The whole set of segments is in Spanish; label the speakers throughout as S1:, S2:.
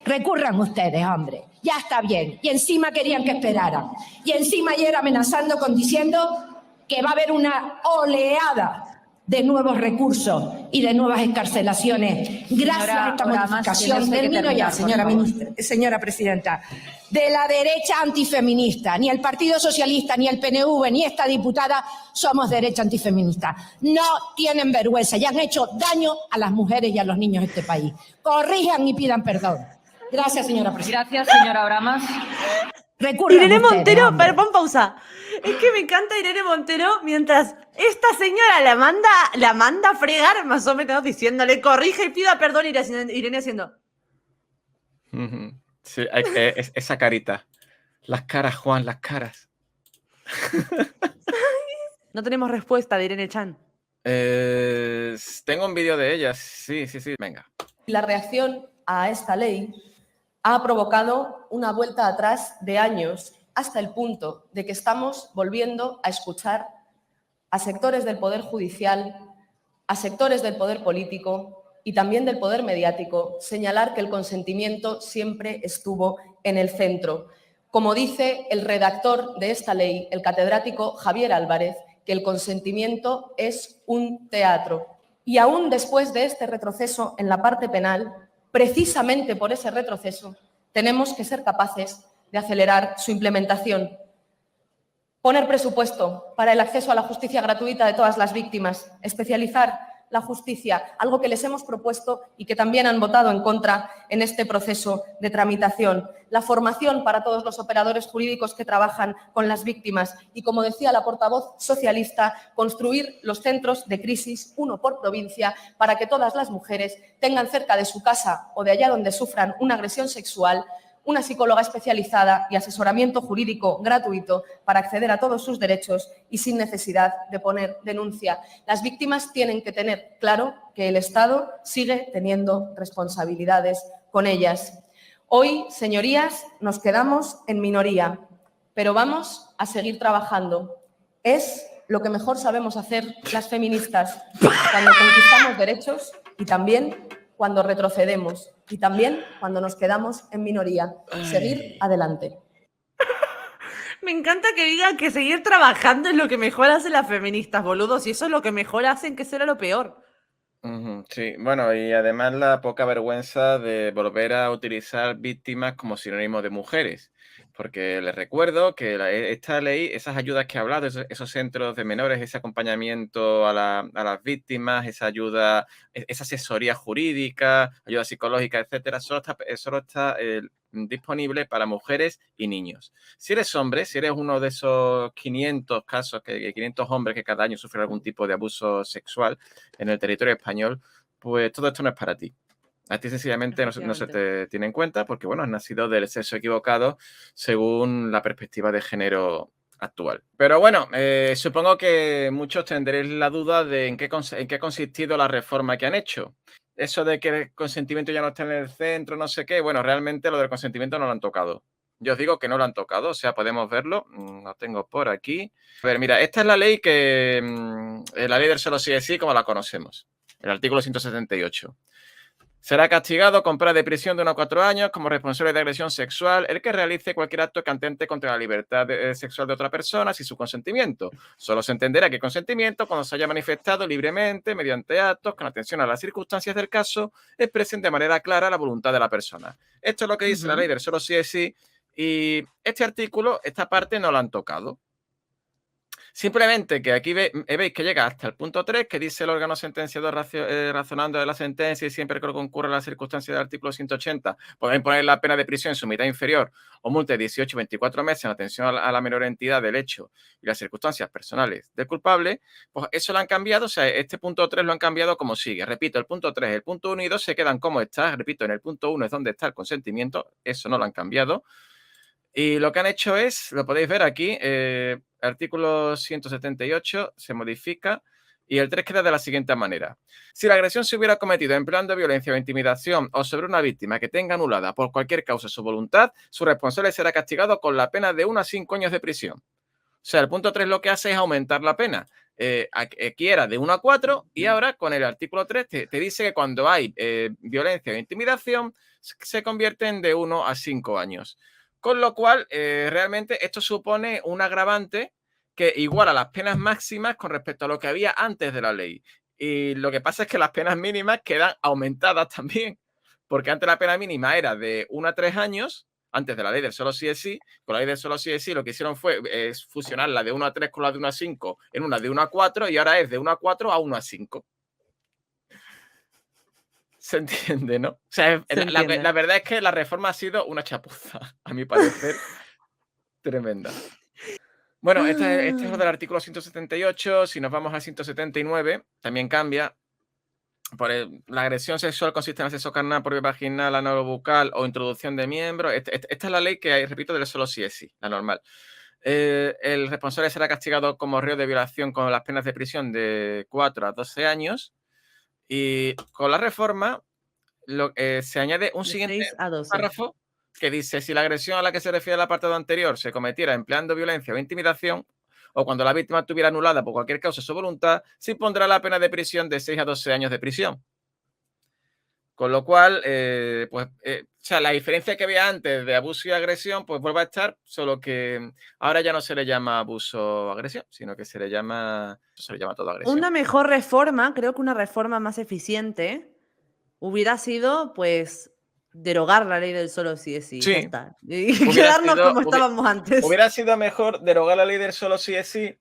S1: Recurran ustedes, hombre. Ya está bien. Y encima querían que esperaran. Y encima ayer amenazando con diciendo que va a haber una oleada de nuevos recursos y de nuevas excarcelaciones gracias a esta modificación. Termino ya, señora presidenta. De la derecha antifeminista. Ni el Partido Socialista, ni el PNV, ni esta diputada somos derecha antifeminista. No tienen vergüenza y han hecho daño a las mujeres y a los niños de este país. Corrijan y pidan perdón. Gracias, señora presidenta.
S2: Gracias, señora Oramas.
S3: Irene Montero, pon pausa. Es que me encanta Irene Montero mientras esta señora la manda a fregar, más o menos, diciéndole corrija y pida perdón, Irene haciendo.
S4: Sí, esa carita. Las caras, Juan, las caras.
S3: No tenemos respuesta de Irene Chan.
S4: Tengo un vídeo de ella. Sí, venga.
S5: La reacción a esta ley ha provocado una vuelta atrás de años hasta el punto de que estamos volviendo a escuchar a sectores del Poder Judicial, a sectores del Poder Político y también del Poder Mediático señalar que el consentimiento siempre estuvo en el centro. Como dice el redactor de esta ley, el catedrático Javier Álvarez, que el consentimiento es un teatro. Y aún después de este retroceso en la parte penal, precisamente por ese retroceso, tenemos que ser capaces de acelerar su implementación. Poner presupuesto para el acceso a la justicia gratuita de todas las víctimas, especializar la justicia, algo que les hemos propuesto y que también han votado en contra en este proceso de tramitación. La formación para todos los operadores jurídicos que trabajan con las víctimas y, como decía la portavoz socialista, construir los centros de crisis, uno por provincia, para que todas las mujeres tengan cerca de su casa o de allá donde sufran una agresión sexual una psicóloga especializada y asesoramiento jurídico gratuito para acceder a todos sus derechos y sin necesidad de poner denuncia. Las víctimas tienen que tener claro que el Estado sigue teniendo responsabilidades con ellas. Hoy, señorías, nos quedamos en minoría, pero vamos a seguir trabajando. Es lo que mejor sabemos hacer las feministas cuando conquistamos derechos y también cuando retrocedemos y también cuando nos quedamos en minoría. Seguir adelante.
S3: Me encanta que digan que seguir trabajando es lo que mejor hacen las feministas, boludos, y eso es lo que mejor hacen, que será lo peor.
S4: Sí, bueno, y además la poca vergüenza de volver a utilizar víctimas como sinónimo de mujeres. Porque les recuerdo que esta ley, esas ayudas que he hablado, esos centros de menores, ese acompañamiento a las víctimas, esa ayuda, esa asesoría jurídica, ayuda psicológica, etcétera, solo está disponible para mujeres y niños. Si eres hombre, si eres uno de esos 500 casos, 500 hombres que cada año sufren algún tipo de abuso sexual en el territorio español, pues todo esto no es para ti. A ti sencillamente no se te tiene en cuenta porque, bueno, has nacido del sexo equivocado según la perspectiva de género actual. Pero bueno, supongo que muchos tendréis la duda de en qué ha consistido la reforma que han hecho. Eso de que el consentimiento ya no está en el centro, no sé qué, bueno, realmente lo del consentimiento no lo han tocado. Yo os digo que no lo han tocado, o sea, podemos verlo. Lo tengo por aquí. A ver, mira, esta es la ley la ley del solo sí es sí, como la conocemos. El artículo 178. Será castigado con pena de prisión de 1 a 4 años como responsable de agresión sexual el que realice cualquier acto que atente contra la libertad sexual de otra persona sin su consentimiento. Solo se entenderá que consentimiento cuando se haya manifestado libremente mediante actos con atención a las circunstancias del caso expresen de manera clara la voluntad de la persona. Esto es lo que dice la ley del solo sí es sí y este artículo, esta parte no la han tocado. Simplemente que aquí veis que llega hasta el punto 3, que dice el órgano sentenciador razonando de la sentencia y siempre que concurra las circunstancias del artículo 180, pueden poner la pena de prisión en su mitad inferior o multa de 18 o 24 meses en atención a la menor entidad del hecho y las circunstancias personales del culpable, pues eso lo han cambiado, o sea, este punto 3 lo han cambiado como sigue. Repito, el punto 3, el punto 1 y 2 se quedan como está. Repito, en el punto 1 es donde está el consentimiento, eso no lo han cambiado. Y lo que han hecho es, lo podéis ver aquí, artículo 178 se modifica y el 3 queda de la siguiente manera. Si la agresión se hubiera cometido empleando violencia o intimidación o sobre una víctima que tenga anulada por cualquier causa su voluntad, su responsable será castigado con la pena de 1 a 5 años de prisión. O sea, el punto 3 lo que hace es aumentar la pena. Aquí era de 1 a 4 y ahora con el artículo 3 te dice que cuando hay violencia o intimidación se convierten de 1 a 5 años. Con lo cual, realmente esto supone un agravante que iguala las penas máximas con respecto a lo que había antes de la ley. Y lo que pasa es que las penas mínimas quedan aumentadas también, porque antes la pena mínima era de 1 a 3 años, antes de la ley del solo sí es sí. Con la ley del solo sí es sí lo que hicieron fue fusionar la de 1 a 3 con la de 1 a 5 en una de 1 a 4 y ahora es de 1 a 4 a 1 a 5. Se entiende, ¿no? O sea, la verdad es que la reforma ha sido una chapuza, a mi parecer, tremenda. Bueno, este es lo del artículo 178. Si nos vamos al 179, también cambia. La agresión sexual consiste en acceso carnal por vía vaginal, anal o bucal o introducción de miembros. Esta es la ley que hay, repito, del solo sí es sí, la normal. El responsable será castigado como reo de violación con las penas de prisión de 4 a 12 años. Y con la reforma se añade un siguiente párrafo que dice: si la agresión a la que se refiere el apartado anterior se cometiera empleando violencia o intimidación, o cuando la víctima estuviera anulada por cualquier causa su voluntad, se impondrá la pena de prisión de 6 a 12 años de prisión. Con lo cual, o sea, la diferencia que había antes de abuso y agresión, pues vuelve a estar, solo que ahora ya no se le llama abuso o agresión, sino que se le llama todo agresión.
S3: Una mejor reforma, creo que una reforma más eficiente, hubiera sido, pues, derogar la ley del solo sí es sí.
S4: Sí.
S3: Ya está. Y quedarnos como estábamos antes.
S4: Hubiera sido mejor derogar la ley del solo sí es sí,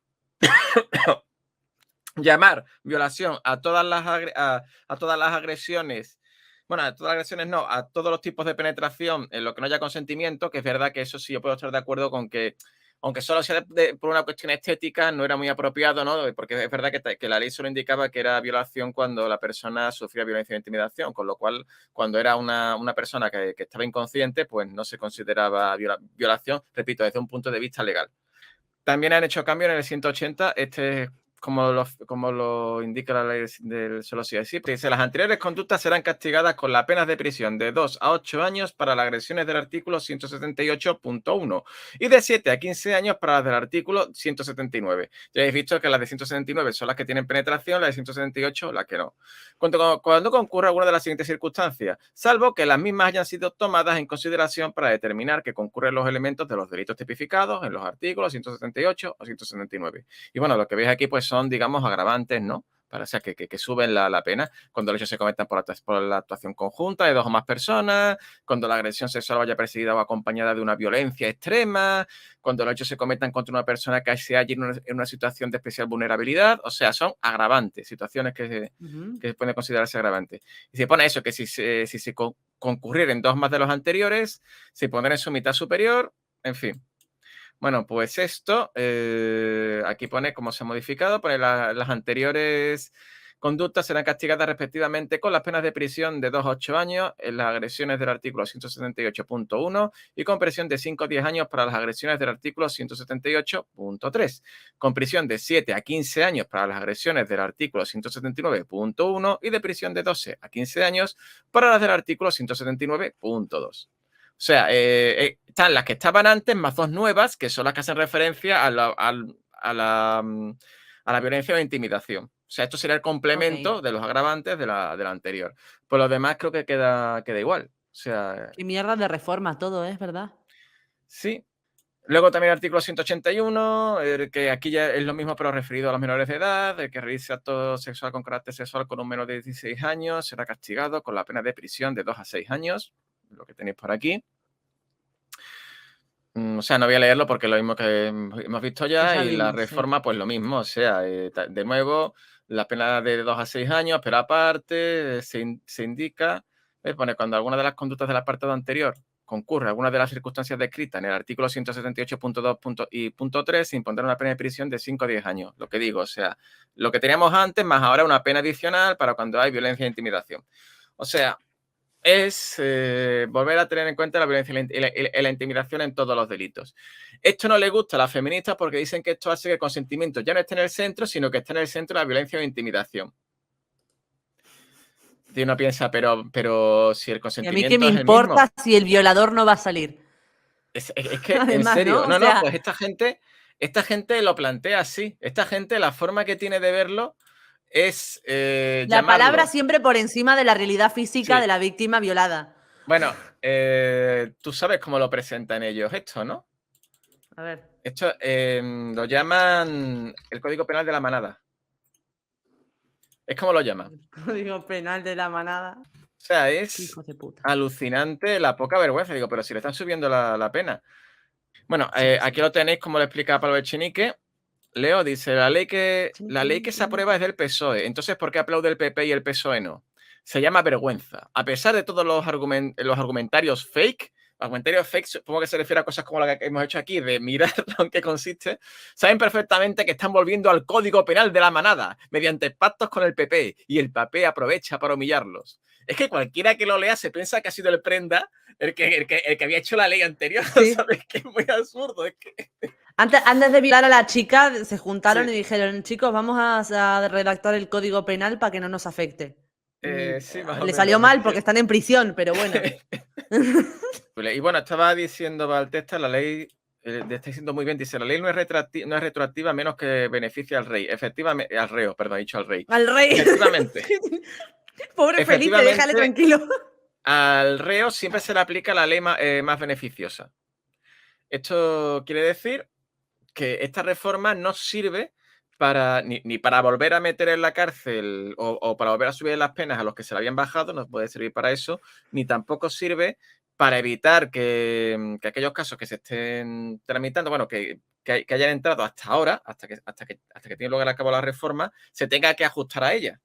S4: llamar violación a todas las agresiones. Bueno, a todas las agresiones no, a todos los tipos de penetración en lo que no haya consentimiento, que es verdad que eso sí yo puedo estar de acuerdo con que, aunque solo sea por una cuestión estética, no era muy apropiado, ¿no? Porque es verdad que la ley solo indicaba que era violación cuando la persona sufría violencia o intimidación, con lo cual, cuando era una persona que estaba inconsciente, pues no se consideraba violación, repito, desde un punto de vista legal. También han hecho cambios en el 180, como lo indica la ley del solo sí es sí. Dice: las anteriores conductas serán castigadas con la pena de prisión de 2 a 8 años para las agresiones del artículo 178.1 y de 7 a 15 años para las del artículo 179. Ya habéis visto que las de 179 son las que tienen penetración, las de 178 las que no. Cuando concurra alguna de las siguientes circunstancias, salvo que las mismas hayan sido tomadas en consideración para determinar que concurren los elementos de los delitos tipificados en los artículos 178 o 179. Y bueno, lo que veis aquí pues son, digamos, agravantes, ¿no? O sea, que suben la pena cuando los hechos se cometan por la actuación conjunta de 2 o más personas, cuando la agresión sexual vaya precedida o acompañada de una violencia extrema, cuando los hechos se cometan contra una persona que se halle en una situación de especial vulnerabilidad. O sea, son agravantes, situaciones que pueden considerarse agravantes. Y se pone eso, que si se concurrieren 2 más de los anteriores, se pondrá en su mitad superior, en fin. Bueno, pues esto, aquí pone cómo se ha modificado, pone las anteriores conductas serán castigadas respectivamente con las penas de prisión de 2 a 8 años en las agresiones del artículo 178.1 y con prisión de 5 a 10 años para las agresiones del artículo 178.3, con prisión de 7 a 15 años para las agresiones del artículo 179.1 y de prisión de 12 a 15 años para las del artículo 179.2. O sea, están las que estaban antes más 2 nuevas, que son las que hacen referencia a la violencia o intimidación. O sea, esto sería el complemento de los agravantes de la anterior. Por lo demás, creo que queda igual. O sea,
S3: qué mierda de reforma todo, ¿es verdad?
S4: Sí. Luego también el artículo 181, que aquí ya es lo mismo, pero referido a los menores de edad, el que realice acto sexual con carácter sexual con un menor de 16 años será castigado con la pena de prisión de 2 a 6 años. Lo que tenéis por aquí. O sea, no voy a leerlo porque es lo mismo que hemos visto ya y la reforma pues lo mismo. O sea, de nuevo, la pena de 2 a 6 años, pero aparte se indica, pone cuando alguna de las conductas del apartado anterior concurre a alguna de las circunstancias descritas en el artículo 178.2 y punto 3, se impondrá una pena de prisión de 5 a 10 años. Lo que digo, o sea, lo que teníamos antes más ahora una pena adicional para cuando hay violencia e intimidación. O sea, es volver a tener en cuenta la violencia y la intimidación en todos los delitos. Esto no le gusta a las feministas porque dicen que esto hace que el consentimiento ya no esté en el centro, sino que esté en el centro la violencia o intimidación. Y uno piensa, pero si el consentimiento
S3: ¿Y a mí qué me importa si el violador no va a salir?
S4: Es que, además, en serio, no, pues esta gente lo plantea así. Esta gente, la forma que tiene de verlo es
S3: la palabra siempre por encima de la realidad física de la víctima violada.
S4: Bueno, tú sabes cómo lo presentan ellos esto, ¿no?
S3: A ver.
S4: Esto lo llaman el Código Penal de la Manada. Es como lo llaman.
S3: El Código Penal de la Manada.
S4: O sea,
S3: Qué
S4: es
S3: hijos de puta.
S4: alucinante la poca vergüenza. Digo, pero si le están subiendo la pena. Bueno,
S3: Sí, sí.
S4: aquí lo tenéis, como le explica Pablo Echenique. Leo dice, la ley que se aprueba es del PSOE. Entonces, ¿por qué aplaude el PP y el PSOE no? Se llama vergüenza. A pesar de todos los argumentarios fake, supongo que se refiere a cosas como la que hemos hecho aquí, de mirar en qué consiste, saben perfectamente que están volviendo al Código Penal de la Manada, mediante pactos con el PP, y el PP aprovecha para humillarlos. Es que cualquiera que lo lea se piensa que ha sido el Prenda el que había hecho la ley anterior,
S3: Sí.
S4: ¿sabes? Que es muy absurdo, es que...
S3: Antes de violar a la chica, se juntaron
S4: Sí.
S3: y dijeron, chicos, vamos a redactar el código penal para que no nos afecte.
S4: Sí, más o
S3: Le
S4: menos,
S3: salió
S4: es
S3: mal
S4: que-
S3: porque están en prisión, pero bueno.
S4: Y bueno, estaba diciendo Valtesta, la ley, está diciendo muy bien, dice, la ley no es retroactiva a menos que beneficie al rey. Efectivamente, al reo, perdón, he dicho al rey.
S3: Al rey.
S4: Efectivamente.
S3: Pobre Felipe, déjale tranquilo.
S4: Al reo siempre se le aplica la ley más beneficiosa. Esto quiere decir que esta reforma no sirve para ni para volver a meter en la cárcel o para volver a subir las penas a los que se le habían bajado, no puede servir para eso, ni tampoco sirve para evitar que aquellos casos que se estén tramitando, bueno, que hayan entrado hasta ahora, hasta que tiene lugar a cabo la reforma, se tenga que ajustar a ella.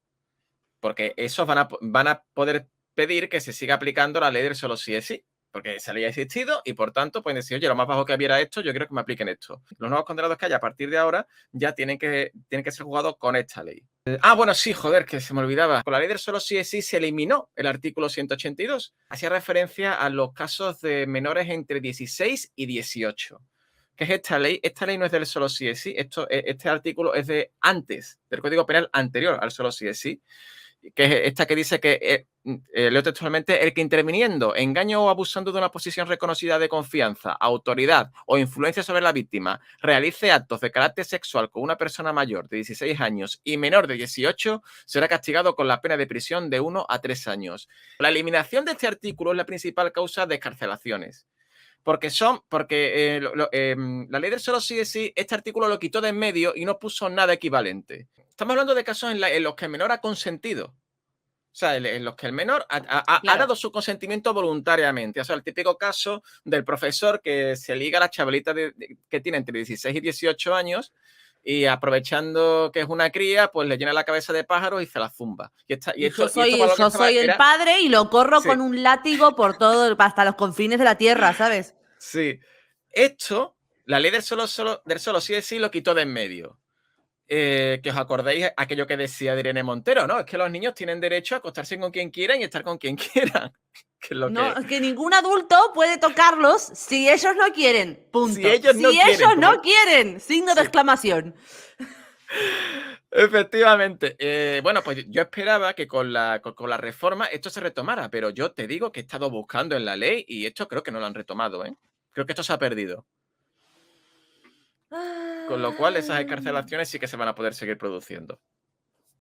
S4: Porque esos van a poder pedir que se siga aplicando la ley del solo sí es sí. Porque esa ley ha existido y, por tanto, pueden decir, oye, lo más bajo que hubiera esto, yo quiero que me apliquen esto. Los nuevos condenados que haya a partir de ahora ya tienen que ser juzgados con esta ley. Bueno, sí, joder, que se me olvidaba. Con la ley del solo sí es sí se eliminó el artículo 182. Hacía referencia a los casos de menores entre 16 y 18. ¿Qué es esta ley? Esta ley no es del solo sí es sí. Este artículo es de antes, del Código Penal anterior al solo sí es sí. Que es esta que dice que, leo textualmente, el que interviniendo, engaño o abusando de una posición reconocida de confianza, autoridad o influencia sobre la víctima, realice actos de carácter sexual con una persona mayor de 16 años y menor de 18, será castigado con la pena de prisión de 1 a 3 años. La eliminación de este artículo es la principal causa de excarcelaciones. Porque la ley del solo sí es sí, este artículo lo quitó de en medio y no puso nada equivalente. Estamos hablando de casos en los que el menor ha consentido. O sea, en los que el menor ha dado su consentimiento voluntariamente. O sea, el típico caso del profesor que se liga a la chavalita que tiene entre 16 y 18 años y aprovechando que es una cría, pues le llena la cabeza de pájaros y se la zumba.
S3: Yo soy el padre y lo corro con un látigo por todo, hasta los confines de la tierra, ¿sabes?
S4: Sí. Esto, la ley del solo sí es sí lo quitó de en medio. Que os acordéis aquello que decía de Irene Montero, ¿no? Es que los niños tienen derecho a acostarse con quien quieran y estar con quien quieran.
S3: Que ningún adulto puede tocarlos si ellos no quieren. Punto.
S4: Si ellos
S3: no quieren. Signo de exclamación.
S4: Efectivamente. Bueno, pues yo esperaba que con la reforma esto se retomara, pero yo te digo que he estado buscando en la ley y esto creo que no lo han retomado, ¿eh? Creo que esto se ha perdido. Con lo cual, esas excarcelaciones sí que se van a poder seguir produciendo.